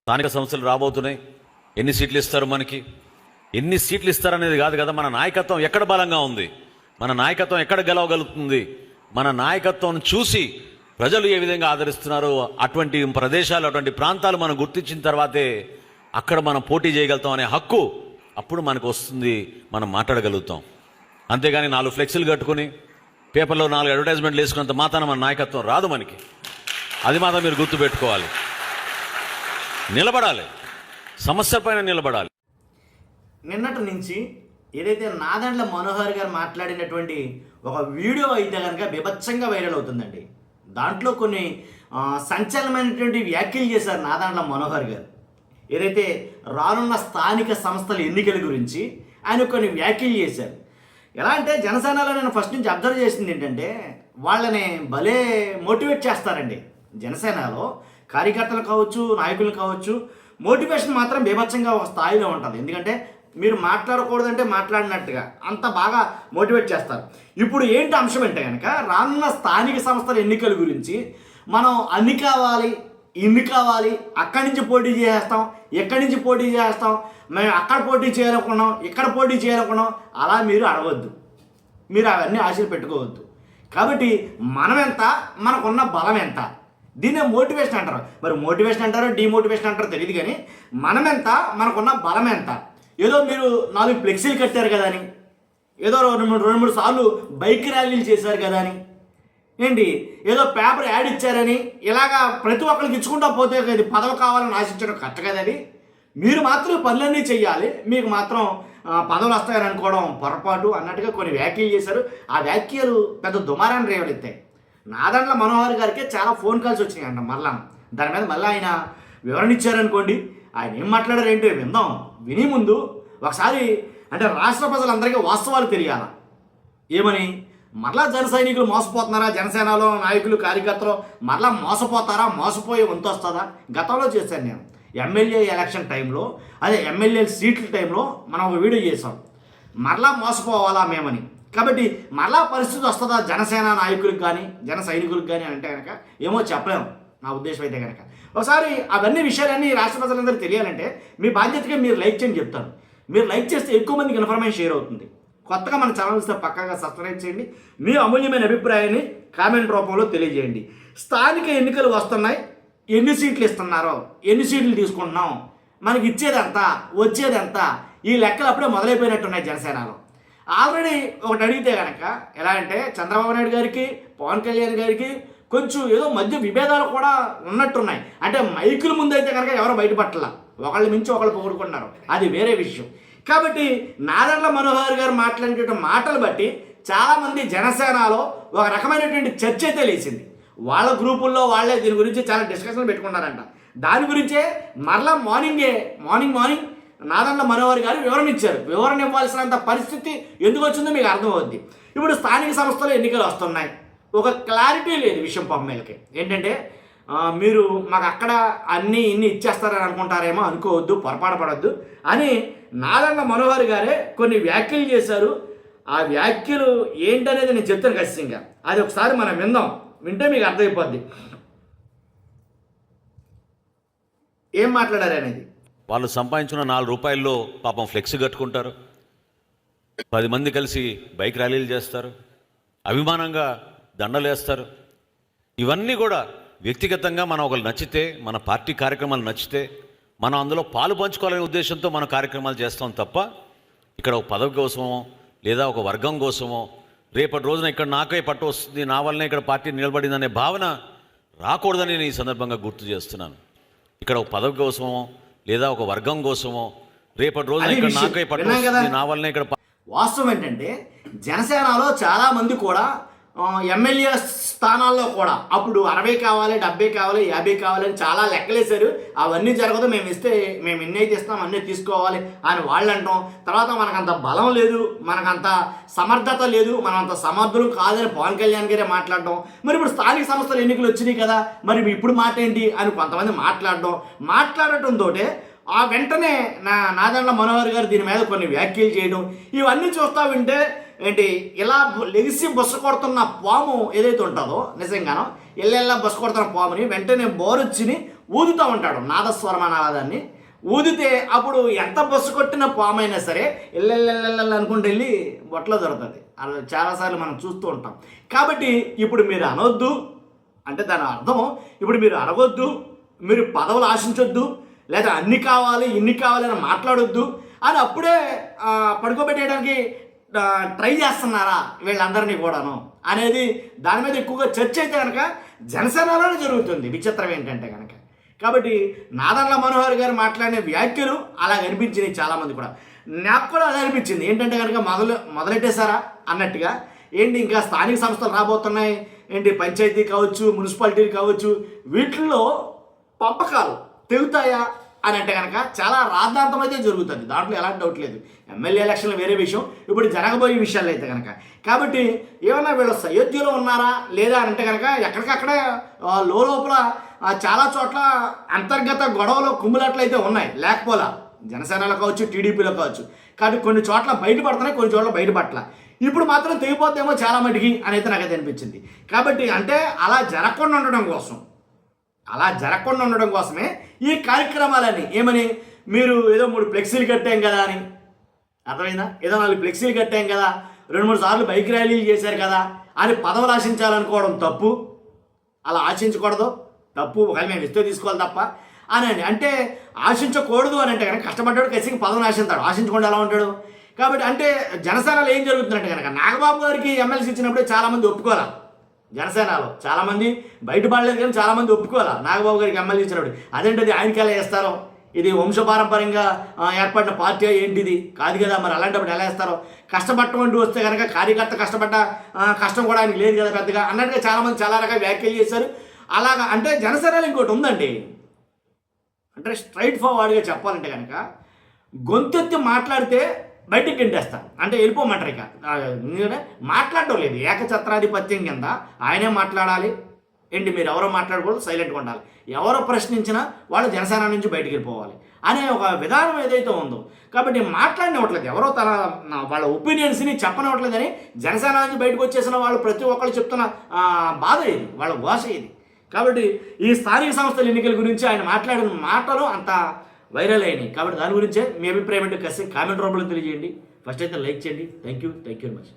స్థానిక సంస్థలు రాబోతున్నాయి. ఎన్ని సీట్లు ఇస్తారు, మనకి ఎన్ని సీట్లు ఇస్తారనేది కాదు కదా, మన నాయకత్వం ఎక్కడ బలంగా ఉంది, మన నాయకత్వం ఎక్కడ గెలవగలుగుతుంది, మన నాయకత్వం చూసి ప్రజలు ఏ విధంగా ఆదరిస్తున్నారో అటువంటి ప్రదేశాలు, అటువంటి ప్రాంతాలు మనం గుర్తించిన తర్వాతే అక్కడ మనం పోటీ చేయగలుగుతాం అనే హక్కు అప్పుడు మనకు వస్తుంది, మనం మాట్లాడగలుగుతాం. అంతేగాని 4 ఫ్లెక్సీలు కట్టుకుని పేపర్లో 4 అడ్వర్టైజ్మెంట్లు వేసుకున్నంత మాత్రాన మన నాయకత్వం రాదు మనకి. అది మాత్రం మీరు గుర్తుపెట్టుకోవాలి. నిలబడాలి, సమస్య పైన నిలబడాలి. నిన్నటి నుంచి ఏదైతే నాదెండ్ల మనోహర్ గారు మాట్లాడినటువంటి ఒక వీడియో అయితే కనుక బీభత్సంగా వైరల్ అవుతుందండి. దాంట్లో కొన్ని సంచలనమైనటువంటి వ్యాఖ్యలు చేశారు నాదెండ్ల మనోహర్ గారు. ఏదైతే రానున్న స్థానిక సంస్థల ఎన్నికల గురించి ఆయన కొన్ని వ్యాఖ్యలు చేశారు. ఎలా అంటే జనసేనలో నేను ఫస్ట్ నుంచి అబ్జర్వ్ చేసింది ఏంటంటే వాళ్ళని భలే మోటివేట్ చేస్తారండి. జనసేనలో కార్యకర్తలు కావచ్చు, నాయకులు కావచ్చు, మోటివేషన్ మాత్రం బీభత్సంగా ఒక స్థాయిలో ఉంటుంది. ఎందుకంటే మీరు మాట్లాడకూడదంటే మాట్లాడినట్టుగా అంత బాగా మోటివేట్ చేస్తారు. ఇప్పుడు ఏంటి అంశం అంటే కనుక రానున్న స్థానిక సంస్థల ఎన్నికల గురించి మనం అన్ని కావాలి, ఇన్ని కావాలి, అక్కడి నుంచి పోటీ చేస్తాం, ఎక్కడి నుంచి పోటీ చేస్తాం, మేము అక్కడ పోటీ చేయాలనుకున్నాం, ఇక్కడ పోటీ చేయాలనుకున్నాం, అలా మీరు అడగవద్దు, మీరు అవన్నీ ఆశలు పెట్టుకోవద్దు. కాబట్టి మనం ఎంత, మనకున్న బలం ఎంత, దీన్నే మోటివేషన్ అంటారు. మరి మోటివేషన్ అంటారో డిమోటివేషన్ అంటారో తెలియదు, కానీ మనం ఎంత, మనకున్న బలం ఎంత. ఏదో మీరు 4 ఫ్లెక్సీలు కట్టారు కదా అని, ఏదో 2-3 సార్లు బైక్ ర్యాలీలు చేశారు కదా అని, ఏంటి ఏదో పేపర్ యాడ్ ఇచ్చారని ఇలాగా ప్రతి ఒక్కరికి ఇచ్చుకుంటా పోతే అది పదవి కావాలని ఆశించడం కరెక్ట్ కదా. అది మీరు మాత్రం పనులన్నీ చెయ్యాలి, మీకు మాత్రం పదవులు వస్తాయని అనుకోవడం పొరపాటు అన్నట్టుగా కొన్ని వ్యాఖ్యలు చేశారు. ఆ వ్యాఖ్యలు పెద్ద దుమారాన్ని రేవలెత్తాయి. నాదెండ్ల మనోహర్ గారికి చాలా ఫోన్ కాల్స్ వచ్చినాయంట. మళ్ళా దాని మీద మళ్ళీ ఆయన వివరణ ఇచ్చారనుకోండి. ఆయన ఏం మాట్లాడారు ఏంటో విందాం. విని ముందు ఒకసారి అంటే రాష్ట్ర ప్రజలందరికీ వాస్తవాలు తెలియాలా. ఏమని, మరలా జన సైనికులు మోసపోతున్నారా, జనసేనలో నాయకులు కార్యకర్తలు మరలా మోసపోతారా, మోసపోయే వంతు వస్తుందా? గతంలో చేశాను నేను ఎమ్మెల్యే ఎలక్షన్ టైంలో, అదే ఎమ్మెల్యే సీట్ల టైంలో మనం ఒక వీడియో చేసాం, మరలా మోసపోవాలా మేమని. కాబట్టి మరలా పరిస్థితి వస్తుందా జనసేన నాయకులకు కానీ జన సైనికులకు కానీ అంటే కనుక ఏమో చెప్పలేము. నా ఉద్దేశం అయితే కనుక ఒకసారి అవన్నీ విషయాలన్నీ రాష్ట్ర ప్రజలందరికీ తెలియాలంటే మీ బాధ్యతగా మీరు లైక్ చేయండి చెప్తాను. మీరు లైక్ చేస్తే ఎక్కువ మందికి ఇన్ఫర్మేషన్ షేర్ అవుతుంది. కొత్తగా మన ఛానల్ ఇస్తే పక్కాగా సబ్స్క్రైబ్ చేయండి. మీ అమూల్యమైన అభిప్రాయాన్ని కామెంట్ రూపంలో తెలియజేయండి. స్థానిక ఎన్నికలు వస్తున్నాయి, ఎన్ని సీట్లు ఇస్తున్నారో, ఎన్ని సీట్లు తీసుకుంటున్నాం, మనకి ఇచ్చేదంతా వచ్చేదంతా, ఈ లెక్కలు అప్పుడే మొదలైపోయినట్టున్నాయి జనసేనలో. ఆల్రెడీ ఒకటి అడిగితే కనుక ఎలా అంటే చంద్రబాబు నాయుడు గారికి, పవన్ కళ్యాణ్ గారికి కొంచెం ఏదో మధ్య విభేదాలు కూడా ఉన్నట్టున్నాయి. అంటే మైకుల ముందు అయితే కనుక ఎవరో బయటపట్టాల, ఒకళ్ళ మించి ఒకళ్ళు పొగుడుకున్నారు, అది వేరే విషయం. కాబట్టి నాదెండ్ల మనోహర్ గారు మాట్లాడేటువంటి మాటలు బట్టి చాలామంది జనసేనలో ఒక రకమైనటువంటి చర్చ అయితే లేచింది. వాళ్ళ గ్రూపుల్లో వాళ్ళే దీని గురించి చాలా డిస్కషన్ పెట్టుకున్నారంట. దాని గురించే మరలా మార్నింగ్ నాదెండ్ల మనోహర్ గారు వివరణ ఇచ్చారు. వివరణ ఇవ్వాల్సినంత పరిస్థితి ఎందుకు వచ్చిందో మీకు అర్థమవుద్ది. ఇప్పుడు స్థానిక సంస్థలు ఎన్నికలు వస్తున్నాయి, ఒక క్లారిటీ లేదు విషయం పమ్మేలకి. ఏంటంటే మీరు మాకు అక్కడ అన్నీ ఇన్ని ఇచ్చేస్తారని అనుకుంటారేమో, అనుకోవద్దు, పొరపాటు పడద్దు అని నాదెండ్ల మనోహర్ గారే కొన్ని వ్యాఖ్యలు చేశారు. ఆ వ్యాఖ్యలు ఏంటనేది నేను చెప్తాను ఖచ్చితంగా. అది ఒకసారి మనం విందాం, వింటే మీకు అర్థమైపోద్ది ఏం మాట్లాడారు అనేది. వాళ్ళు సంపాదించిన 4 రూపాయల్లో పాపం ఫ్లెక్స్ కట్టుకుంటారు, 10 మంది కలిసి బైక్ ర్యాలీలు చేస్తారు, అభిమానంగా దండలు వేస్తారు. ఇవన్నీ కూడా వ్యక్తిగతంగా మనం ఒకరు నచ్చితే, మన పార్టీ కార్యక్రమాలు నచ్చితే మనం అందులో పాలు పంచుకోవాలనే ఉద్దేశంతో మనం కార్యక్రమాలు చేస్తాం తప్ప ఇక్కడ ఒక పదవి కోసమో లేదా ఒక వర్గం కోసమో రేపటి రోజున ఇక్కడ నాకే పట్టు వస్తుంది, నా వల్లనే ఇక్కడ పార్టీ నిలబడిందనే భావన రాకూడదని నేను ఈ సందర్భంగా గుర్తు చేస్తున్నాను. ఇక్కడ ఒక పదవి కోసమో లేదా ఒక వర్గం కోసమో రేపటి రోజున ఇక్కడ నాకే పట్టు వస్తుంది, నా వల్లనే ఇక్కడ. వాస్తవం ఏంటంటే జనసేనలో చాలామంది కూడా ఎమ్మెల్యే స్థానాల్లో కూడా అప్పుడు 60 కావాలి, 70 కావాలి, 50 కావాలి అని చాలా లెక్కలేశారు. అవన్నీ జరగదు, మేము ఎన్ని అయితే ఇస్తాం అన్నీ తీసుకోవాలి అని వాళ్ళు అంటాం. తర్వాత మనకంత బలం లేదు, మనకంత సమర్థత లేదు, మనం అంత సమర్థులు కాదని పవన్ కళ్యాణ్ గారే మాట్లాడడం. మరి ఇప్పుడు స్థానిక సంస్థల ఎన్నికలు వచ్చినాయి కదా, మరి ఇప్పుడు మాట ఏంటి అని కొంతమంది మాట్లాడటంతో ఆ వెంటనే నాదెండ్ల మనోహర్ గారు దీని మీద కొన్ని వ్యాఖ్యలు చేయడం, ఇవన్నీ చూస్తా వింటే ఏంటి ఇలా లెగిసి బొస్స కొడుతున్న పాము ఏదైతే ఉంటుందో నిజంగానో ఇళ్ళెల్లా బొస్స కొడుతున్న పాముని వెంటనే బోరొచ్చిని ఊదుతూ ఉంటాడు నాదస్వరం అనాదాన్ని. ఊదితే అప్పుడు ఎంత బస్సు కొట్టిన పామైనా సరే ఎల్లెల్లెల్లెల్ల అనుకుంటూ వెళ్ళి బొట్టలో దొరుకుతుంది. అలా చాలాసార్లు మనం చూస్తూ ఉంటాం. కాబట్టి ఇప్పుడు మీరు అనొద్దు అంటే దాని అర్థం ఇప్పుడు మీరు అనవద్దు, మీరు పదవులు ఆశించొద్దు, లేదా అన్ని కావాలి ఇన్ని కావాలి అని మాట్లాడొద్దు అని అప్పుడే పడుకోబెట్టేయడానికి ట్రై చేస్తున్నారా వీళ్ళందరినీ కూడాను అనేది దాని మీద ఎక్కువగా చర్చ అయితే కనుక జనసేనలోనే జరుగుతుంది. విచిత్రం ఏంటంటే కనుక కాబట్టి నాదెండ్ల మనోహర్ గారు మాట్లాడిన వ్యాఖ్యలు అలా అనిపించినాయి చాలామంది కూడా. నాకు కూడా అదే అనిపించింది. ఏంటంటే కనుక మొదలెట్టేశారా అన్నట్టుగా. ఏంటి ఇంకా స్థానిక సంస్థలు రాబోతున్నాయి, ఏంటి పంచాయతీ కావచ్చు, మున్సిపాలిటీలు కావచ్చు, వీటిల్లో పంపకాలు తెగుతాయా అని అంటే కనుక చాలా రాద్ధాంతం అయితే జరుగుతుంది. దాంట్లో ఎలాంటి డౌట్ లేదు. ఎమ్మెల్యే ఎలక్షన్లు వేరే విషయం, ఇప్పుడు జరగబోయే విషయాలు అయితే కనుక. కాబట్టి ఏమన్నా వీళ్ళు సయోధ్యలో ఉన్నారా లేదా అని అంటే కనుక ఎక్కడికక్కడే లోపల చాలా చోట్ల అంతర్గత గొడవలు కుమ్ములట్లు అయితే ఉన్నాయి, లేకపోలా జనసేనలో కావచ్చు, టీడీపీలో కావచ్చు. కాబట్టి కొన్ని చోట్ల బయటపడుతున్నాయి, కొన్ని చోట్ల బయటపడలా. ఇప్పుడు మాత్రం తెగిపోతేమో చాలా మటుకి అని అయితే నాకు అది అనిపించింది. కాబట్టి అంటే అలా జరగకుండా ఉండడం కోసమే ఈ కార్యక్రమాలని ఏమని మీరు ఏదో 3 ఫ్లెక్సీలు కట్టాం కదా అని, అర్థమైందా? ఏదో 4 ఫ్లెక్సీలు కట్టాం కదా, 2-3 సార్లు బైక్ ర్యాలీలు చేశారు కదా అని పదవులు ఆశించాలనుకోవడం తప్పు. అలా ఆశించకూడదు, తప్పు. ఒకవేళ మేము ఇస్తే తీసుకోవాలి తప్ప అని అంటే ఆశించకూడదు అని అంటే కనుక కష్టపడ్డాడు ఖచ్చితంగా పదవిని ఆశించాడు, ఆశించకుండా ఎలా ఉంటాడు. కాబట్టి అంటే జనసేనలో ఏం జరుగుతుందంటే కనుక నాగబాబు గారికి ఎమ్మెల్సీ ఇచ్చినప్పుడే చాలామంది ఒప్పుకోరా. జనసేనలో చాలామంది బయటపడలేదు కానీ చాలామంది ఒప్పుకోవాలా నాగబాబు గారికి ఎమ్మెల్యే ఇచ్చినప్పుడు. అదేంటిది ఆయనకి ఎలా వేస్తారో, ఇది వంశపారంపర్యంగా ఏర్పడిన పార్టీ ఏంటిది కాదు కదా, మరి అలాంటప్పుడు ఎలా వేస్తారో. కష్టపడటం అంటూ వస్తే కనుక కార్యకర్త కష్టపడ్డ కష్టం కూడా ఆయనకి లేదు కదా పెద్దగా అన్నట్టుగా చాలామంది చాలా రకాల వ్యాఖ్యలు చేశారు. అలాగా అంటే జనసేనలో ఇంకోటి ఉందండి, అంటే స్ట్రైట్ ఫార్వర్డ్గా చెప్పాలంటే కనుక గొంతెత్తి మాట్లాడితే బయటికి గెంటేస్తారు, అంటే వెళ్ళిపోమంటారు. ఇక ఎందుకంటే మాట్లాడటం లేదు, ఏకఛత్రాధిపత్యం కింద ఆయనే మాట్లాడాలి. ఏంటి మీరు ఎవరో మాట్లాడకూడదు, సైలెంట్గా ఉండాలి. ఎవరో ప్రశ్నించినా వాళ్ళు జనసేన నుంచి బయటికి వెళ్ళిపోవాలి అనే ఒక విధానం ఏదైతే ఉందో. కాబట్టి మాట్లాడినట్లేదు, ఎవరో వాళ్ళ ఒపీనియన్స్ని చెప్పనివ్వట్లేదని జనసేన నుంచి బయటకు వచ్చేసిన వాళ్ళు ప్రతి ఒక్కళ్ళు చెప్తున్న బాధ ఇది, వాళ్ళ ఘోష ఇది. కాబట్టి ఈ స్థానిక సంస్థల ఎన్నికల గురించి ఆయన మాట్లాడిన మాటలు అంత వైరల్ అయినాయి. కాబట్టి దాని గురించే మీ అభిప్రాయం ఏంటో కామెంట్ రూపంలో తెలియజేయండి. ఫస్ట్ అయితే లైక్ చేయండి. Thank you very much.